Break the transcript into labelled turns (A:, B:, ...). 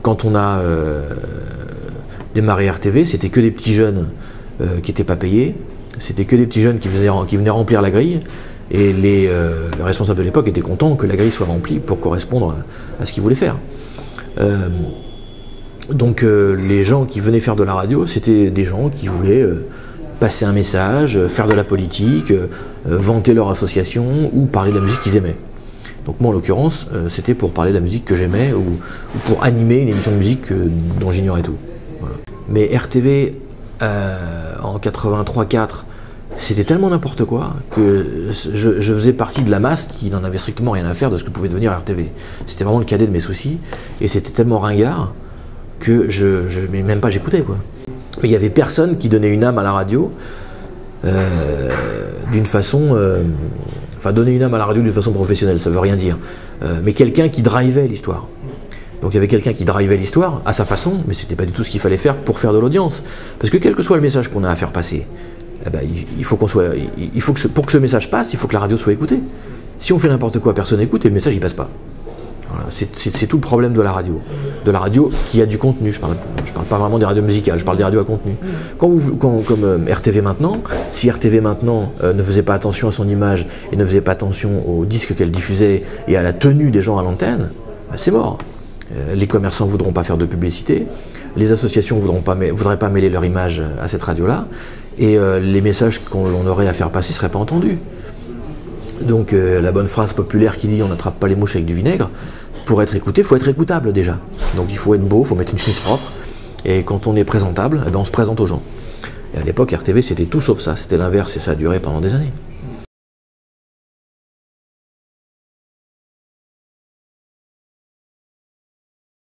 A: quand on a démarré RTV, c'était que des petits jeunes qui n'étaient pas payés, c'était que des petits jeunes qui venaient remplir la grille, et les responsables de l'époque étaient contents que la grille soit remplie pour correspondre à ce qu'ils voulaient faire. Donc les gens qui venaient faire de la radio, c'était des gens qui voulaient passer un message, faire de la politique, vanter leur association ou parler de la musique qu'ils aimaient. Donc moi en l'occurrence, c'était pour parler de la musique que j'aimais ou pour animer une émission de musique dont j'ignorais tout. Voilà. Mais RTV en 83-4, c'était tellement n'importe quoi que je faisais partie de la masse qui n'en avait strictement rien à faire de ce que pouvait devenir RTV. C'était vraiment le cadet de mes soucis et c'était tellement ringard que même pas j'écoutais quoi. Mais il n'y avait personne qui donnait une âme à la radio d'une façon... Enfin, donner une âme à la radio d'une façon professionnelle, ça veut rien dire. Mais quelqu'un qui drivait l'histoire. Donc il y avait quelqu'un qui drivait l'histoire à sa façon, mais c'était pas du tout ce qu'il fallait faire pour faire de l'audience. Parce que quel que soit le message qu'on a à faire passer, eh ben, pour que ce message passe, il faut que la radio soit écoutée. Si on fait n'importe quoi, personne n'écoute et le message il passe pas. Voilà, c'est tout le problème de la radio. De la radio qui a du contenu, je parle pas vraiment des radios musicales, je parle des radios à contenu. Comme RTV Maintenant, si RTV Maintenant ne faisait pas attention à son image et ne faisait pas attention aux disques qu'elle diffusait et à la tenue des gens à l'antenne, ben c'est mort. Les commerçants ne voudront pas faire de publicité, les associations ne voudraient pas mêler leur image à cette radio-là, et les messages qu'on aurait à faire passer ne seraient pas entendus. Donc la bonne phrase populaire qui dit « on n'attrape pas les mouches avec du vinaigre », pour être écouté, il faut être écoutable déjà. Donc il faut être beau, il faut mettre une chemise propre, et quand on est présentable, eh ben, on se présente aux gens. Et à l'époque, RTV, c'était tout sauf ça, c'était l'inverse, et ça a duré pendant des années.